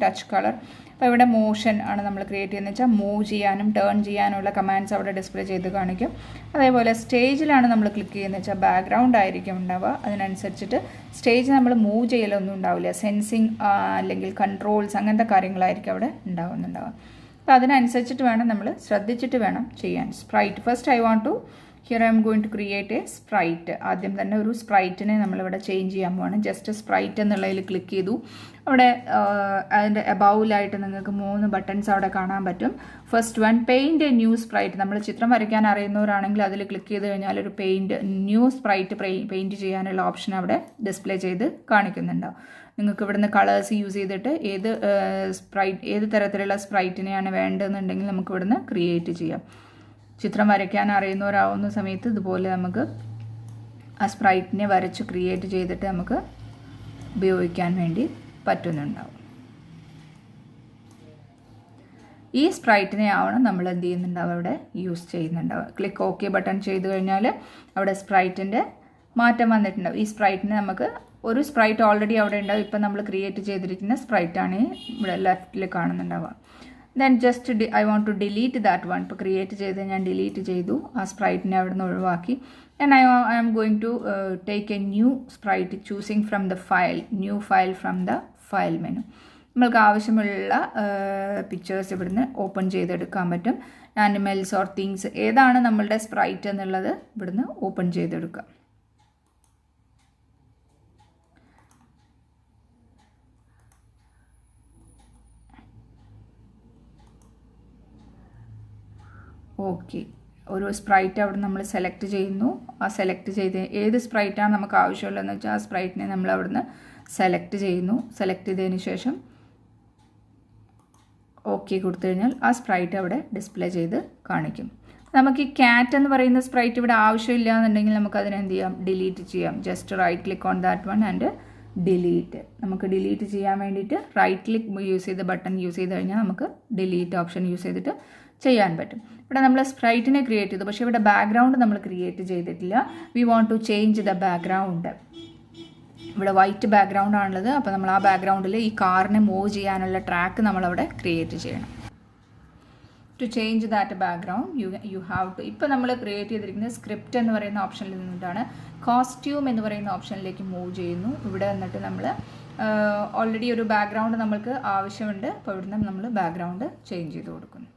ടച്ച് കളർ. അപ്പോൾ ഇവിടെ മോഷൻ ആണ് നമ്മൾ ക്രിയേറ്റ് ചെയ്യുന്നത് വെച്ചാൽ മൂവ് ചെയ്യാനും ടേൺ ചെയ്യാനുള്ള കമാൻഡ്സ് അവിടെ ഡിസ്പ്ലേ ചെയ്ത് കാണിക്കും. അതേപോലെ സ്റ്റേജിലാണ് നമ്മൾ ക്ലിക്ക് ചെയ്യുന്നത് വെച്ചാൽ ബാക്ക്ഗ്രൗണ്ട് ആയിരിക്കും ഉണ്ടാവുക. അതിനനുസരിച്ചിട്ട് സ്റ്റേജ് നമ്മൾ മൂവ് ചെയ്യലൊന്നും ഉണ്ടാവില്ല. സെൻസിങ് അല്ലെങ്കിൽ കൺട്രോൾസ് അങ്ങനത്തെ കാര്യങ്ങളായിരിക്കും അവിടെ ഉണ്ടാവുന്നുണ്ടാവുക. അപ്പോൾ അതിനനുസരിച്ചിട്ട് വേണം നമ്മൾ ശ്രദ്ധിച്ചിട്ട് വേണം ചെയ്യാൻ. Sprite first I want to here I'm going to create a sprite. ആദ്യം തന്നെ ഒരു സ്പ്രൈറ്റിനെ നമ്മളിവിടെ ചേഞ്ച് ചെയ്യാൻ പോവാണ്. ജസ്റ്റ് സ്പ്രൈറ്റ് എന്നുള്ളതിൽ ക്ലിക്ക് ചെയ്തു. അവിടെ അതിൻ്റെ എബൌവിലായിട്ട് നിങ്ങൾക്ക് 3 ബട്ടൺസ് അവിടെ കാണാൻ പറ്റും. First one paint A new sprite. നമ്മൾ ചിത്രം വരയ്ക്കാൻ അറിയുന്നവരാണെങ്കിൽ അതിൽ ക്ലിക്ക് ചെയ്ത് കഴിഞ്ഞാൽ ഒരു ന്യൂ സ്പ്രൈറ്റ് പെയിൻറ്റ് ചെയ്യാനുള്ള ഓപ്ഷൻ അവിടെ ഡിസ്പ്ലേ ചെയ്ത് കാണിക്കുന്നുണ്ടാവും. നിങ്ങൾക്ക് ഇവിടുന്ന് കളേഴ്സ് യൂസ് ചെയ്തിട്ട് ഏത് തരത്തിലുള്ള സ്പ്രൈറ്റിനെയാണ് വേണ്ടതെന്നുണ്ടെങ്കിൽ നമുക്ക് ഇവിടുന്ന് ക്രിയേറ്റ് ചെയ്യാം. ചിത്രം വരയ്ക്കാൻ അറിയുന്നവരാവുന്ന സമയത്ത് ഇതുപോലെ നമുക്ക് ആ സ്പ്രൈറ്റിനെ വരച്ച് ക്രിയേറ്റ് ചെയ്തിട്ട് നമുക്ക് ഉപയോഗിക്കാൻ വേണ്ടി പറ്റുന്നുണ്ടാവും. ഈ സ്പ്രൈറ്റിനെ ആവണം നമ്മൾ എന്ത് ചെയ്യുന്നുണ്ടാവും അവിടെ യൂസ് ചെയ്യുന്നുണ്ടാവുക. ക്ലിക്ക് ഓക്കെ ബട്ടൺ ചെയ്ത് കഴിഞ്ഞാൽ അവിടെ സ്പ്രൈറ്റിൻ്റെ മാറ്റം വന്നിട്ടുണ്ടാവും. ഈ സ്പ്രൈറ്റിന് നമുക്ക് ഒരു സ്പ്രൈറ്റ് ഓൾറെഡി അവിടെ ഉണ്ടാവും. ഇപ്പം നമ്മൾ ക്രിയേറ്റ് ചെയ്തിരിക്കുന്ന സ്പ്രൈറ്റാണ് ഇവിടെ ലെഫ്റ്റിൽ കാണുന്നുണ്ടാവുക. Then just I want to delete that one. ഇപ്പോൾ ക്രിയേറ്റ് ചെയ്ത് ഞാൻ ഡിലീറ്റ് ചെയ്തു. ആ സ്പ്രൈറ്റിനെ അവിടെ നിന്ന് ഒഴിവാക്കി. And I am going to take a new sprite choosing from the file, new file from the file menu. നമ്മൾക്ക് ആവശ്യമുള്ള പിക്ചേഴ്സ് ഇവിടുന്ന് ഓപ്പൺ ചെയ്തെടുക്കാൻ പറ്റും. ആനിമൽസ് ഓർ തിങ്സ് ഏതാണ് നമ്മളുടെ സ്പ്രൈറ്റ് എന്നുള്ളത് ഇവിടുന്ന് ഓപ്പൺ ചെയ്തെടുക്കുക. ഓക്കെ, ഒരു സ്പ്രൈറ്റ് അവിടെ നമ്മൾ സെലക്ട് ചെയ്യുന്നു. ആ സെലക്ട് ചെയ്ത് ഏത് സ്പ്രൈറ്റാണ് നമുക്ക് ആവശ്യമുള്ളതെന്ന് വെച്ചാൽ ആ സ്പ്രൈറ്റിനെ നമ്മൾ അവിടുന്ന് സെലക്ട് ചെയ്യുന്നു. സെലക്ട് ചെയ്തതിന് ശേഷം ഓക്കെ കൊടുത്തു കഴിഞ്ഞാൽ ആ സ്പ്രൈറ്റ് അവിടെ ഡിസ്പ്ലേ ചെയ്ത് കാണിക്കും. നമുക്ക് ഈ ക്യാറ്റ് എന്ന് പറയുന്ന സ്പ്രൈറ്റ് ഇവിടെ ആവശ്യമില്ല എന്നുണ്ടെങ്കിൽ നമുക്ക് അതിനെന്ത് ചെയ്യാം, ഡിലീറ്റ് ചെയ്യാം. Just right click on that one and delete. നമുക്ക് ഡിലീറ്റ് ചെയ്യാൻ വേണ്ടിയിട്ട് റൈറ്റ് ക്ലിക്ക് യൂസ് ചെയ്ത് ബട്ടൺ യൂസ് ചെയ്ത് കഴിഞ്ഞാൽ നമുക്ക് ഡിലീറ്റ് ഓപ്ഷൻ യൂസ് ചെയ്തിട്ട് ചെയ്യാൻ പറ്റും. ഇവിടെ നമ്മൾ സ്പ്രൈറ്റിനെ ക്രിയേറ്റ് ചെയ്തു, പക്ഷേ ഇവിടെ ബാക്ക്ഗ്രൗണ്ട് നമ്മൾ ക്രിയേറ്റ് ചെയ്തിട്ടില്ല. We want to change the background. ഇവിടെ വൈറ്റ് ബാക്ക്ഗ്രൗണ്ട് ആണുള്ളത്. അപ്പോൾ നമ്മൾ ആ ബാക്ക്ഗ്രൗണ്ടിൽ ഈ കാറിനെ മൂവ് ചെയ്യാനുള്ള ട്രാക്ക് നമ്മളവിടെ ക്രിയേറ്റ് ചെയ്യണം. To change that background you have to, ഇപ്പോൾ നമ്മൾ ക്രിയേറ്റ് ചെയ്തിരിക്കുന്നത് സ്ക്രിപ്റ്റ് എന്ന് പറയുന്ന ഓപ്ഷനിൽ നിന്നിട്ടാണ് കോസ്റ്റ്യൂം എന്ന് പറയുന്ന ഓപ്ഷനിലേക്ക് മൂവ് ചെയ്യുന്നു. ഇവിടെ വന്നിട്ട് നമ്മൾ ഓൾറെഡി ഒരു ബാക്ക്ഗ്രൗണ്ട് നമ്മൾക്ക് ആവശ്യമുണ്ട്. അപ്പോൾ ഇവിടുന്ന് നമ്മൾ ബാക്ക്ഗ്രൗണ്ട് ചേഞ്ച് ചെയ്ത് കൊടുക്കുന്നു.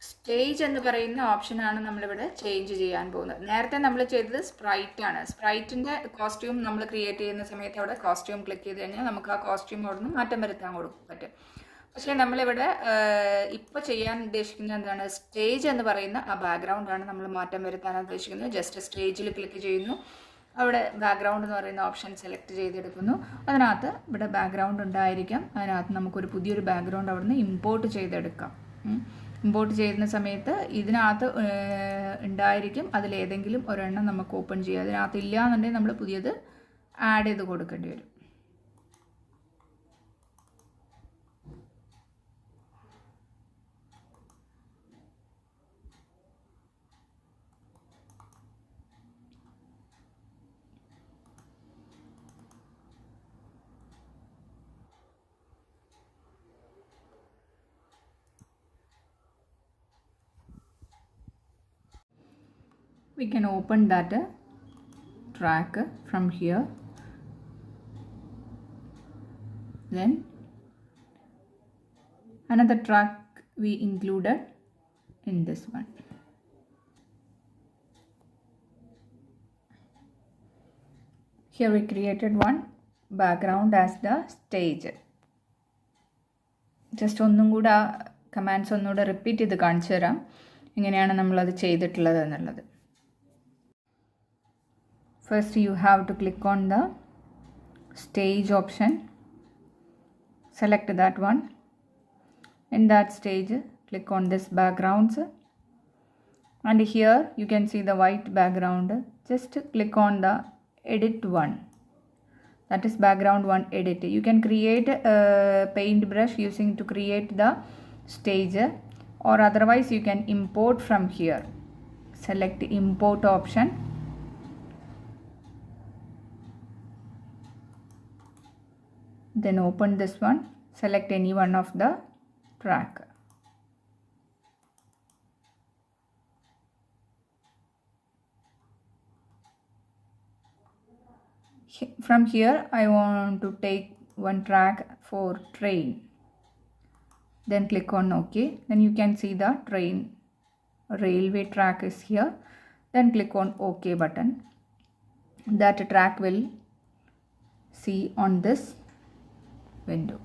സ്റ്റേജ് എന്ന് പറയുന്ന ഓപ്ഷനാണ് നമ്മളിവിടെ ചേഞ്ച് ചെയ്യാൻ പോകുന്നത്. നേരത്തെ നമ്മൾ ചെയ്തത് സ്പ്രൈറ്റ് ആണ്. സ്പ്രൈറ്റിൻ്റെ കോസ്റ്റ്യൂം നമ്മൾ ക്രിയേറ്റ് ചെയ്യുന്ന സമയത്ത് അവിടെ കോസ്റ്റ്യൂം ക്ലിക്ക് ചെയ്ത് കഴിഞ്ഞാൽ നമുക്ക് ആ കോസ്റ്റ്യൂം അവിടെ നിന്ന് മാറ്റം വരുത്താൻ പറ്റും. പക്ഷേ നമ്മളിവിടെ ഇപ്പോൾ ചെയ്യാൻ ഉദ്ദേശിക്കുന്നത് എന്താണ്, സ്റ്റേജ് എന്ന് പറയുന്ന ആ ബാക്ക്ഗ്രൗണ്ടാണ് നമ്മൾ മാറ്റം വരുത്താൻ ഉദ്ദേശിക്കുന്നത്. ജസ്റ്റ് സ്റ്റേജിൽ ക്ലിക്ക് ചെയ്യുന്നു, അവിടെ ബാക്ക്ഗ്രൗണ്ട് എന്ന് പറയുന്ന ഓപ്ഷൻ സെലക്ട് ചെയ്തെടുക്കുന്നു. അതിനകത്ത് ഇവിടെ ബാക്ക്ഗ്രൗണ്ട് ഉണ്ടായിരിക്കാം. അതിനകത്ത് നമുക്കൊരു പുതിയൊരു ബാക്ക്ഗ്രൗണ്ട് അവിടെ നിന്ന് ഇമ്പോർട്ട് ചെയ്തെടുക്കാം. ഇമ്പോർട്ട് ചെയ്യുന്ന സമയത്ത് ഇതിനകത്ത് ഉണ്ടായിരിക്കും, അതിലേതെങ്കിലും ഒരെണ്ണം നമുക്ക് ഓപ്പൺ ചെയ്യാം. അതിനകത്ത് ഇല്ല എന്നുണ്ടെങ്കിൽ നമ്മൾ പുതിയത് ആഡ് ചെയ്ത് കൊടുക്കേണ്ടി വരും. We can open that track from here. Then another track we included in this one. Here we created one background as the stage. Just ഒന്നും കൂടെ ആ കമാൻഡ്സ് ഒന്നുകൂടെ റിപ്പീറ്റ് ചെയ്ത് കാണിച്ചു തരാം എങ്ങനെയാണ് നമ്മളത് ചെയ്തിട്ടുള്ളത് എന്നുള്ളത്. First you have to click on the stage option, select that one. In that stage click on this backgrounds, and here you can see the white background. Just click on the edit one, that is background one edit. You can create a paintbrush using to create the stage, or otherwise you can import from here. Select import option. Then open this one, select any one of the track. From here I want to take one track for train. Then click on OK. Then you can see the train railway track is here. Then click on OK button. That track will see on this window.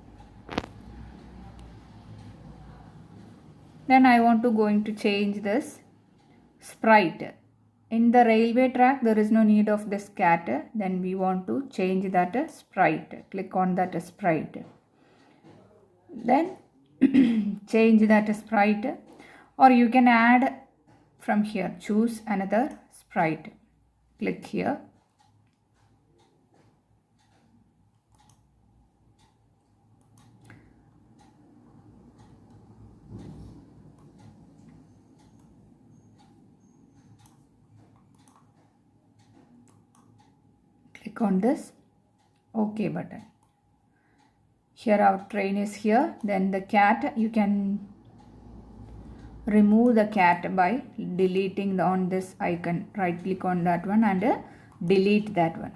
Then I want to going to change this sprite. In the railway track there is no need of this cat. Then we want to change that sprite. Click on that sprite. Then change that sprite, or you can add from here. Choose another sprite. Click here. Click on this OK button. Here our train is here. Then the cat, you can remove the cat by deleting on this icon. Right click on that one and delete that one.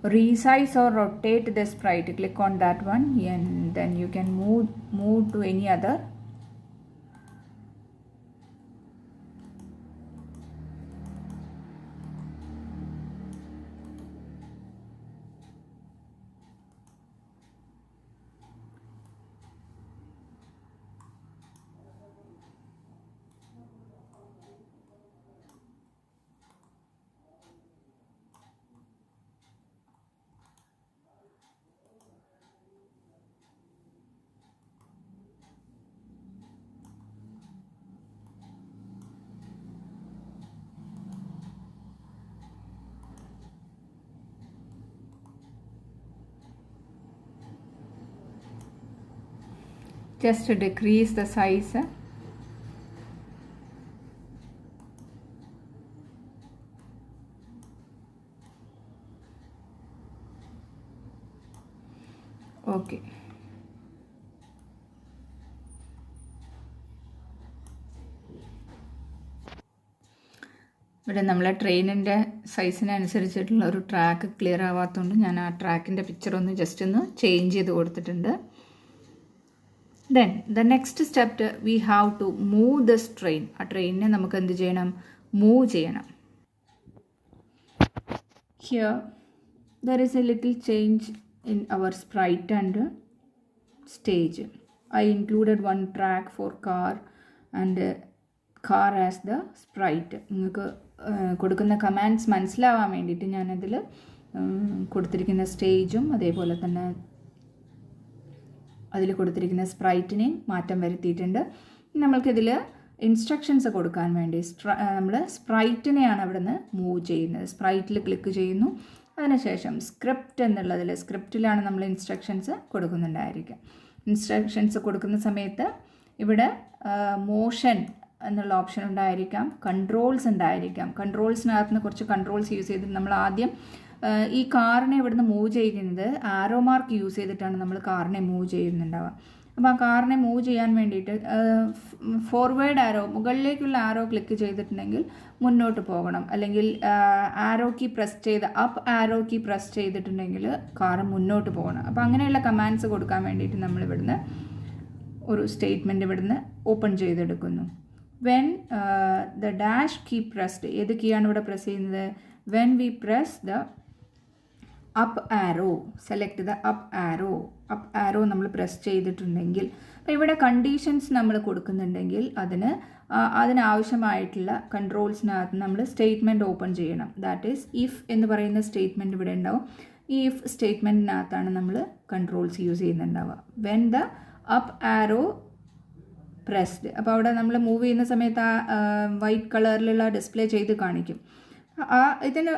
Resize or rotate the sprite. Click on that one, and then you can move to any other. just decrease the size. Okay. ഇവിടെ നമ്മളെ ട്രെയിനിൻ്റെ സൈസിനനുസരിച്ചിട്ടുള്ള ഒരു ട്രാക്ക് ക്ലിയർ ആവാത്തതുകൊണ്ട് ഞാൻ ആ ട്രാക്കിൻ്റെ പിക്ചർ ഒന്ന് ജസ്റ്റ് ഒന്ന് ചേഞ്ച് ചെയ്ത് കൊടുത്തിട്ടുണ്ട്. Then the next step we have to move this train. ആ ട്രെയിനിനെ നമുക്ക് എന്ത് ചെയ്യണം? മൂവ് ചെയ്യണം. Here there is a little change in our sprite and stage. I included one track for car and car as the sprite. നിങ്ങൾക്ക് കൊടുക്കുന്ന കമാൻഡ്സ് മനസ്സിലാവാൻ വേണ്ടിയിട്ട് ഞാനതിൽ കൊടുത്തിരിക്കുന്ന സ്റ്റേജും അതേപോലെ തന്നെ അതിൽ കൊടുത്തിരിക്കുന്ന സ്പ്രൈറ്റിനെയും മാറ്റം വരുത്തിയിട്ടുണ്ട്. നമ്മൾക്കിതിൽ ഇൻസ്ട്രക്ഷൻസ് കൊടുക്കാൻ വേണ്ടി നമ്മൾ സ്പ്രൈറ്റിനെയാണ് അവിടെ നിന്ന് മൂവ് ചെയ്യുന്നത്. സ്പ്രൈറ്റിൽ ക്ലിക്ക് ചെയ്യുന്നു. അതിനുശേഷം സ്ക്രിപ്റ്റ് എന്നുള്ളതിൽ സ്ക്രിപ്റ്റിലാണ് നമ്മൾ ഇൻസ്ട്രക്ഷൻസ് കൊടുക്കുന്നുണ്ടായിരിക്കുക. ഇൻസ്ട്രക്ഷൻസ് കൊടുക്കുന്ന സമയത്ത് ഇവിടെ മോഷൻ എന്നുള്ള ഓപ്ഷൻ ഉണ്ടായിരിക്കാം, കൺട്രോൾസ് ഉണ്ടായിരിക്കാം. കൺട്രോൾസിനകത്ത് നിന്ന് കുറച്ച് കൺട്രോൾസ് യൂസ് ചെയ്തിട്ട് നമ്മൾ ആദ്യം ഈ കാറിനെ ഇവിടുന്ന് മൂവ് ചെയ്യുന്നത് ആരോ മാർക്ക് യൂസ് ചെയ്തിട്ടാണ് നമ്മൾ കാറിനെ മൂവ് ചെയ്യുന്നുണ്ടാവുക. അപ്പോൾ ആ കാറിനെ മൂവ് ചെയ്യാൻ വേണ്ടിയിട്ട് ഫോർവേഡ് ആരോ, മുകളിലേക്കുള്ള ആരോ ക്ലിക്ക് ചെയ്തിട്ടുണ്ടെങ്കിൽ മുന്നോട്ട് പോകണം. അല്ലെങ്കിൽ ആരോ കീ പ്രസ് ചെയ്ത് അപ്പ് ആരോ കീ പ്രസ് ചെയ്തിട്ടുണ്ടെങ്കിൽ കാറ് മുന്നോട്ട് പോകണം. അപ്പോൾ അങ്ങനെയുള്ള കമാൻഡ്സ് കൊടുക്കാൻ വേണ്ടിയിട്ട് നമ്മൾ ഇവിടുന്ന് ഒരു സ്റ്റേറ്റ്മെൻറ്റ് ഇവിടുന്ന് ഓപ്പൺ ചെയ്തെടുക്കുന്നു. When the dash key pressed, ഏത് കീയാണ് ഇവിടെ പ്രസ് ചെയ്യുന്നത്? When we press the up arrow, select the up arrow നമ്മൾ പ്രസ് ചെയ്തിട്ടുണ്ടെങ്കിൽ, അപ്പോൾ ഇവിടെ കണ്ടീഷൻസ് നമ്മൾ കൊടുക്കുന്നുണ്ടെങ്കിൽ അതിനാവശ്യമായിട്ടുള്ള കൺട്രോൾസിനകത്ത് നമ്മൾ സ്റ്റേറ്റ്മെൻറ്റ് ഓപ്പൺ ചെയ്യണം. ദാറ്റ് ഈസ് ഇഫ് എന്ന് പറയുന്ന സ്റ്റേറ്റ്മെൻറ്റ് ഇവിടെ ഉണ്ടാവും. ഈ ഇഫ് സ്റ്റേറ്റ്മെൻറ്റിനകത്താണ് നമ്മൾ കൺട്രോൾസ് യൂസ് ചെയ്യുന്നുണ്ടാവുക. When the up arrow pressed, അപ്പോൾ അവിടെ നമ്മൾ മൂവ് ചെയ്യുന്ന സമയത്ത് ആ വൈറ്റ് കളറിലുള്ള ഡിസ്പ്ലേ ചെയ്ത് കാണിക്കും. ഇതിന്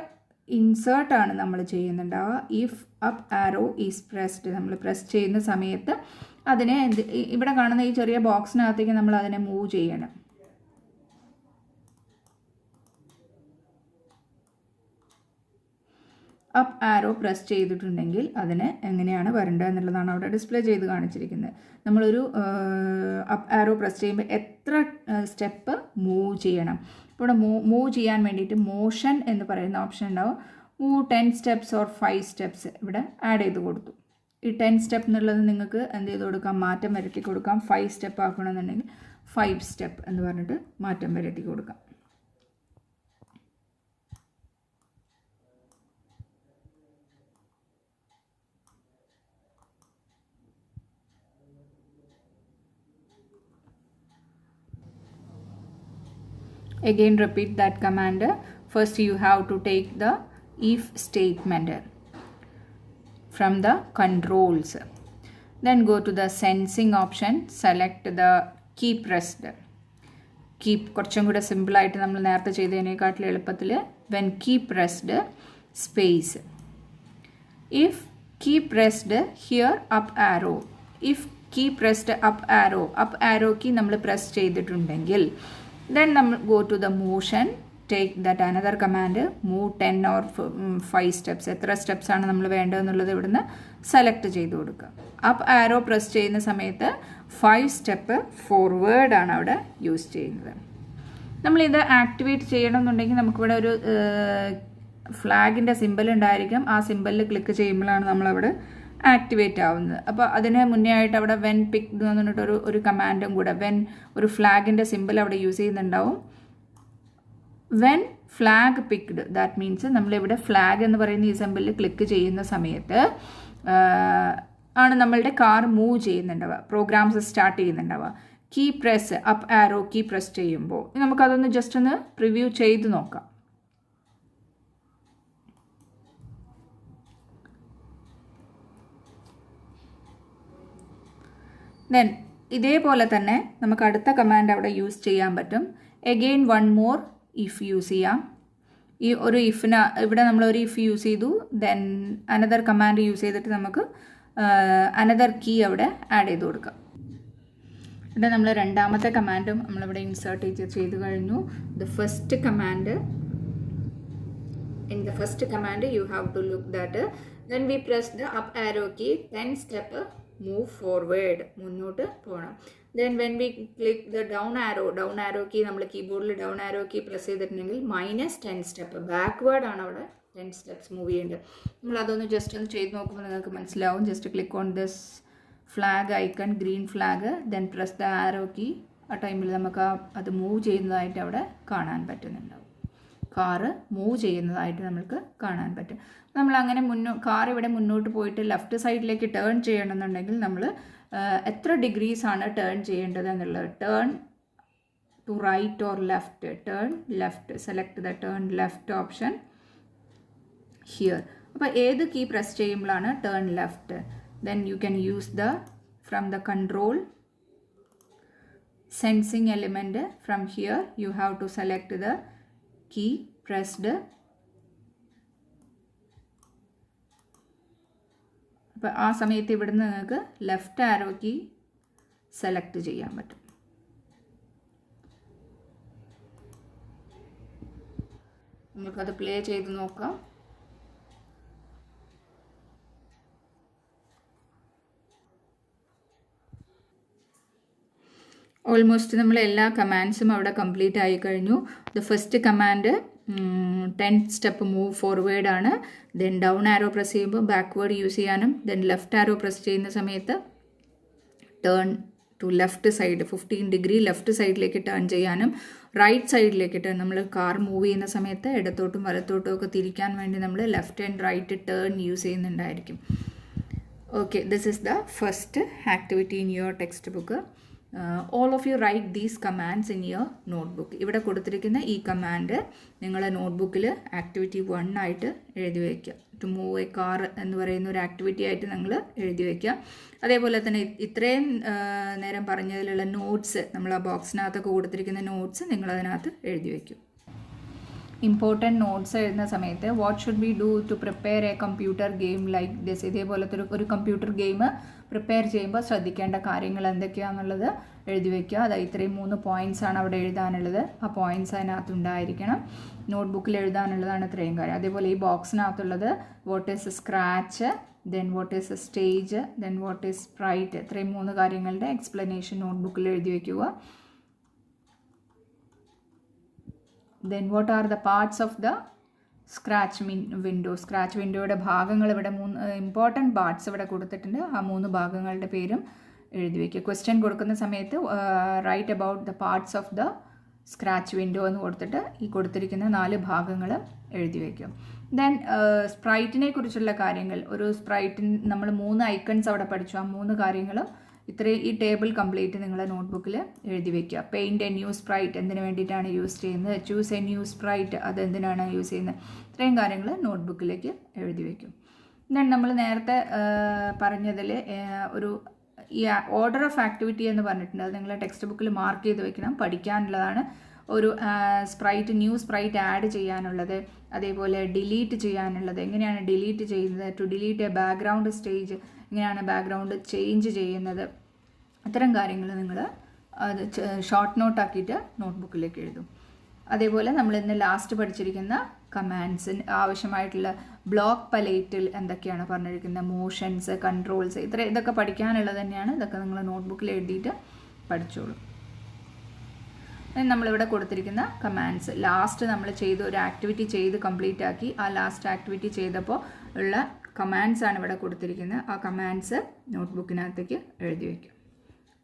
ഇൻസേർട്ടാണ് നമ്മൾ ചെയ്യുന്നുണ്ടാവുക. If up arrow is pressed, നമ്മൾ പ്രസ് ചെയ്യുന്ന സമയത്ത് അതിനെ ഇവിടെ കാണുന്ന ഈ ചെറിയ ബോക്സിനകത്തേക്ക് നമ്മൾ അതിനെ മൂവ് ചെയ്യണം. അപ്പ് ആരോ പ്രസ് ചെയ്തിട്ടുണ്ടെങ്കിൽ അതിന് എങ്ങനെയാണ് വരേണ്ടത് എന്നുള്ളതാണ് അവിടെ ഡിസ്പ്ലേ ചെയ്ത് കാണിച്ചിരിക്കുന്നത്. നമ്മളൊരു അപ്പ് ആരോ പ്രസ് ചെയ്യുമ്പോൾ എത്ര സ്റ്റെപ്പ് മൂവ് ചെയ്യണം. ഇവിടെ മൂവ് ചെയ്യാൻ വേണ്ടിയിട്ട് മോഷൻ എന്ന് പറയുന്ന ഓപ്ഷൻ ഉണ്ടാവും. മൂവ് 10 steps ഓർ 5 steps ഇവിടെ ആഡ് ചെയ്ത് കൊടുത്തു. ഈ 10 step എന്നുള്ളത് നിങ്ങൾക്ക് എന്ത് ചെയ്ത് കൊടുക്കാം? മാറ്റം വരുത്തി കൊടുക്കാം. 5 step ആക്കണമെന്നുണ്ടെങ്കിൽ 5 step എന്ന് പറഞ്ഞിട്ട് മാറ്റം വരുത്തി കൊടുക്കാം. Again repeat that command. First you have to take the if statement from the controls. Then go to the sensing option. Select the key pressed. Keep കുറച്ചും കൂടെ സിമ്പിളായിട്ട് നമ്മൾ നേരത്തെ ചെയ്തതിനേക്കാട്ടിൽ എളുപ്പത്തിൽ when key pressed space. If key pressed here up arrow. If key pressed up arrow key നമ്മൾ പ്രസ് ചെയ്തിട്ടുണ്ടെങ്കിൽ then go to the motion, take that another command, move 10 or 5 steps. എത്ര സ്റ്റെപ്സ് ആണ് നമ്മൾ വേണ്ടതെന്നുള്ളത് ഇവിടുന്ന് സെലക്ട് ചെയ്ത് കൊടുക്കുക. അപ്പ് ആരോ പ്രസ് ചെയ്യുന്ന സമയത്ത് 5 സ്റ്റെപ്പ് ഫോർവേഡാണ് അവിടെ യൂസ് ചെയ്യുന്നത്. നമ്മളിത് ആക്ടിവേറ്റ് ചെയ്യണമെന്നുണ്ടെങ്കിൽ നമുക്കിവിടെ ഒരു ഫ്ലാഗിൻ്റെ സിമ്പൽ ഉണ്ടായിരിക്കും. ആ സിമ്പലിൽ ക്ലിക്ക് ചെയ്യുമ്പോഴാണ് നമ്മളവിടെ ആക്ടിവേറ്റ് ആവുന്നത്. അപ്പോൾ അതിന് മുന്നേ ആയിട്ട് അവിടെ വെൻ പിക്ഡ് എന്ന് പറഞ്ഞിട്ട് ഒരു കമാൻഡും കൂടെ, വെൻ ഒരു ഫ്ലാഗിൻ്റെ സിമ്പിൾ അവിടെ യൂസ് ചെയ്യുന്നുണ്ടാവും. വെൻ ഫ്ലാഗ് പിക്ഡ്, ദാറ്റ് മീൻസ് നമ്മളിവിടെ ഫ്ലാഗ് എന്ന് പറയുന്ന ഈ സിമ്പിളിൽ ക്ലിക്ക് ചെയ്യുന്ന സമയത്ത് ആണ് നമ്മളുടെ കാർ മൂവ് ചെയ്യുന്നുണ്ടാവുക, പ്രോഗ്രാംസ് സ്റ്റാർട്ട് ചെയ്യുന്നുണ്ടാവുക. Key press up arrow key press ചെയ്യുമ്പോൾ നമുക്കതൊന്ന് ജസ്റ്റ് ഒന്ന് പ്രിവ്യൂ ചെയ്ത് നോക്കാം. ദെൻ ഇതേപോലെ തന്നെ നമുക്ക് അടുത്ത കമാൻഡ് അവിടെ യൂസ് ചെയ്യാൻ പറ്റും. Again one more if use ചെയ്യാം. ഈ ഒരു ഇഫിന് ഇവിടെ നമ്മളൊരു ഇഫ് യൂസ് ചെയ്തു. ദെൻ അനദർ കമാൻഡ് യൂസ് ചെയ്തിട്ട് നമുക്ക് അനദർ കീ അവിടെ ആഡ് ചെയ്ത് കൊടുക്കാം. ഇവിടെ നമ്മൾ രണ്ടാമത്തെ കമാൻഡും നമ്മളിവിടെ ഇൻസേർട്ട് ചെയ്ത് കഴിഞ്ഞു. The first command, in the first command you have to look that when we press the up arrow key 10 step move forward, മുന്നോട്ട് പോകണം. then when we click the down arrow key, നമ്മൾ കീബോർഡിൽ down arrow key പ്രസ് ചെയ്തിട്ടുണ്ടെങ്കിൽ -10 സ്റ്റെപ്പ് ബാക്ക്വേർഡ് ആണ് അവിടെ 10 സ്റ്റെപ്സ് മൂവ് ചെയ്യേണ്ടത്. നമ്മൾ അതൊന്ന് ജസ്റ്റ് ഒന്ന് ചെയ്ത് നോക്കുമ്പോൾ നിങ്ങൾക്ക് മനസ്സിലാവും. Just click on this flag icon, green flag, then press the arrow key. ആ ടൈമിൽ നമുക്ക് അത് മൂവ് ചെയ്യുന്നതായിട്ട് അവിടെ കാണാൻ പറ്റുന്നുണ്ടാവും. കാറ് മൂവ് ചെയ്യുന്നതായിട്ട് നമുക്ക് കാണാൻ പറ്റും. നമ്മൾ അങ്ങനെ കാർ ഇവിടെ മുന്നോട്ട് പോയിട്ട് ലെഫ്റ്റ് സൈഡിലേക്ക് ടേൺ ചെയ്യണമെന്നുണ്ടെങ്കിൽ നമ്മൾ എത്ര ഡിഗ്രീസ് ആണ് ടേൺ ചെയ്യേണ്ടത് എന്നുള്ളത്. Turn to right or left, turn left, select the turn left option here. അപ്പോൾ ഏത് കീ പ്രസ് ചെയ്യുമ്പോഴാണ് turn left, then you can use the from the control sensing element. From here you have to select the key pressed. അപ്പോൾ ആ സമയത്ത് ഇവിടുന്ന് നിങ്ങൾക്ക് ലെഫ്റ്റ് ആരോ കീ സെലക്ട് ചെയ്യാൻ പറ്റും. നമുക്കത് പ്ലേ ചെയ്ത് നോക്കാം. ഓൾമോസ്റ്റ് നമ്മൾ എല്ലാ കമാൻഡ്സും അവിടെ കംപ്ലീറ്റ് ആയി കഴിഞ്ഞു. The first command 10 step move forward ആണ്. ദെൻ ഡൗൺ ആരോ പ്രസ് ചെയ്യുമ്പോൾ ബാക്ക്വേർഡ് യൂസ് ചെയ്യാനും, ദെൻ ലെഫ്റ്റ് ആരോ പ്രസ് ചെയ്യുന്ന സമയത്ത് turn to left side 15 degree left സൈഡിലേക്ക് ടേൺ ചെയ്യാനും, റൈറ്റ് സൈഡിലേക്ക് ടേൺ, നമ്മൾ കാർ മൂവ് ചെയ്യുന്ന സമയത്ത് ഇടത്തോട്ടും വലത്തോട്ടും ഒക്കെ തിരിക്കാൻ വേണ്ടി നമ്മൾ left and right turn use ചെയ്യുന്നുണ്ടായിരിക്കും. Okay, this is the first activity in your textbook. All of you right these commands in your notebook. ഇവിടെ കൊടുത്തിരിക്കുന്ന ഈ കമാൻഡ് നിങ്ങളെ നോട്ട്ബുക്കിൽ ആക്ടിവിറ്റി 1 ആയിട്ട് എഴുതി വയ്ക്കുക. ടു മൂവ് എ കാർ എന്ന് പറയുന്ന ഒരു ആക്ടിവിറ്റി ആയിട്ട് നിങ്ങൾ എഴുതി വയ്ക്കുക. അതേപോലെ തന്നെ ഇത്രയും നേരം പറഞ്ഞതിലുള്ള നോട്ട്സ്, നമ്മൾ ആ ബോക്സിനകത്തൊക്കെ കൊടുത്തിരിക്കുന്ന നോട്ട്സ് നിങ്ങളതിനകത്ത് എഴുതി വയ്ക്കും. ഇമ്പോർട്ടൻറ്റ് നോട്ട്സ് എഴുതുന്ന സമയത്ത് what should be do to prepare a computer game like this, ഇതേപോലത്തെ ഒരു കമ്പ്യൂട്ടർ ഗെയിം പ്രിപ്പയർ ചെയ്യുമ്പോൾ ശ്രദ്ധിക്കേണ്ട കാര്യങ്ങൾ എന്തൊക്കെയാണെന്നുള്ളത് എഴുതി വയ്ക്കുക. അതായത് ഇത്രയും 3 പോയിൻറ്റ്സ് ആണ് അവിടെ എഴുതാനുള്ളത്. ആ പോയിൻറ്റ്സ് അതിനകത്ത് ഉണ്ടായിരിക്കണം. നോട്ട്ബുക്കിൽ എഴുതാനുള്ളതാണ് ഇത്രയും കാര്യം. അതേപോലെ ഈ ബോക്സിനകത്തുള്ളത് what is Scratch, then what is stage, then what is sprite, ഇത്രയും 3 കാര്യങ്ങളുടെ എക്സ്പ്ലനേഷൻ നോട്ട്ബുക്കിൽ എഴുതി വയ്ക്കുക. Then what are the parts of the scratch window? Scratch വിൻഡോയുടെ ഭാഗങ്ങൾ ഇവിടെ 3 ഇമ്പോർട്ടൻറ്റ് പാർട്സ് ഇവിടെ കൊടുത്തിട്ടുണ്ട്. ആ 3 ഭാഗങ്ങളുടെ പേരും എഴുതി വയ്ക്കുക. ക്വസ്റ്റ്യൻ കൊടുക്കുന്ന സമയത്ത് write about the parts of the Scratch window എന്ന് കൊടുത്തിട്ട് ഈ കൊടുത്തിരിക്കുന്ന 4 ഭാഗങ്ങൾ എഴുതി വയ്ക്കും. ദെൻ സ്പ്രൈറ്റിനെ കുറിച്ചുള്ള കാര്യങ്ങൾ, ഒരു സ്പ്രൈറ്റിന് നമ്മൾ 3 ഐക്കൺസ് അവിടെ പഠിച്ചു. ആ 3 കാര്യങ്ങളും ഈ ടേബിൾ കംപ്ലീറ്റ് നിങ്ങളുടെ നോട്ട്ബുക്കിൽ എഴുതി വയ്ക്കുക. പെയിൻറ്റ് എ ന്യൂ സ്പ്രൈറ്റ് എന്തിനു വേണ്ടിയിട്ടാണ് യൂസ് ചെയ്യുന്നത്, ചൂസ് എ ന്യൂ സ്പ്രൈറ്റ് അതെന്തിനാണ് യൂസ് ചെയ്യുന്നത്, ഇത്രയും കാര്യങ്ങൾ നോട്ട്ബുക്കിലേക്ക് എഴുതി വയ്ക്കും. ദെൻ നമ്മൾ നേരത്തെ പറഞ്ഞതിൽ ഈ ഓർഡർ ഓഫ് ആക്ടിവിറ്റി എന്ന് പറഞ്ഞിട്ടുണ്ട്. അത് നിങ്ങൾ ടെക്സ്റ്റ് ബുക്കിൽ മാർക്ക് ചെയ്ത് വെക്കണം, പഠിക്കാനുള്ളതാണ്. ഒരു ന്യൂ സ്പ്രൈറ്റ് ആഡ് ചെയ്യാനുള്ളത്, അതേപോലെ ഡിലീറ്റ് ചെയ്യാനുള്ളത്, എങ്ങനെയാണ് ഡിലീറ്റ് ചെയ്യുന്നത്, to delete a background stage, എങ്ങനെയാണ് ബാക്ക്ഗ്രൗണ്ട് ചേഞ്ച് ചെയ്യുന്നത്, അത്തരം കാര്യങ്ങൾ നിങ്ങൾ അത് ഷോർട്ട് നോട്ടാക്കിയിട്ട് നോട്ട്ബുക്കിലേക്ക് എഴുതും. അതേപോലെ നമ്മൾ ഇന്ന് ലാസ്റ്റ് പഠിച്ചിരിക്കുന്ന കമാൻഡ്സിന് ആവശ്യമായിട്ടുള്ള ബ്ലോക്ക് പലേറ്റിൽ എന്തൊക്കെയാണ് പറഞ്ഞിരിക്കുന്നത്, മോഷൻസ്, കൺട്രോൾസ്, ഇതൊക്കെ പഠിക്കാനുള്ളത് തന്നെയാണ്. ഇതൊക്കെ നിങ്ങൾ നോട്ട്ബുക്കിൽ എഴുതിയിട്ട് പഠിച്ചോളൂ. നമ്മളിവിടെ കൊടുത്തിരിക്കുന്ന കമാൻഡ്സ് ലാസ്റ്റ് നമ്മൾ ഒരു ആക്ടിവിറ്റി ചെയ്ത് കംപ്ലീറ്റ് ആക്കി. ആ ലാസ്റ്റ് ആക്ടിവിറ്റി ചെയ്തപ്പോൾ ഉള്ള കമാൻഡ്സ് ആണ് ഇവിടെ കൊടുത്തിരിക്കുന്നത്. ആ കമാൻഡ്സ് നോട്ട്ബുക്കിനകത്തേക്ക് എഴുതി വയ്ക്കും.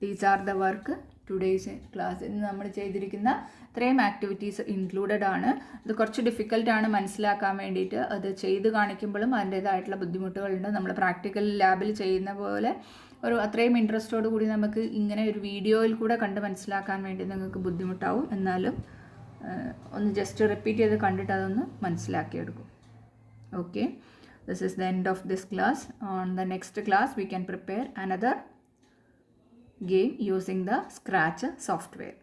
These are the work today's class. ഇന്ന് നമ്മൾ ചെയ്തിരിക്കുന്ന ഇത്രയും ആക്ടിവിറ്റീസ് ഇൻക്ലൂഡഡ് ആണ്. ഇത് കുറച്ച് ഡിഫിക്കൽട്ടാണ് മനസ്സിലാക്കാൻ വേണ്ടിയിട്ട്. അത് ചെയ്ത് കാണിക്കുമ്പോഴും അതിൻ്റേതായിട്ടുള്ള ബുദ്ധിമുട്ടുകളുണ്ട്. നമ്മൾ പ്രാക്ടിക്കൽ ലാബിൽ ചെയ്യുന്ന പോലെ അത്രയും ഇൻട്രസ്റ്റോട് കൂടി നമുക്ക് ഇങ്ങനെ ഒരു വീഡിയോയിൽ കൂടെ കണ്ട് മനസ്സിലാക്കാൻ വേണ്ടി നിങ്ങൾക്ക് ബുദ്ധിമുട്ടാവും. എന്നാലും ഒന്ന് ജസ്റ്റ് റിപ്പീറ്റ് ചെയ്ത് കണ്ടിട്ട് അതൊന്ന് മനസ്സിലാക്കിയെടുക്കും. Okay, this is the end of this class. On the next class we can prepare another game using the Scratch software.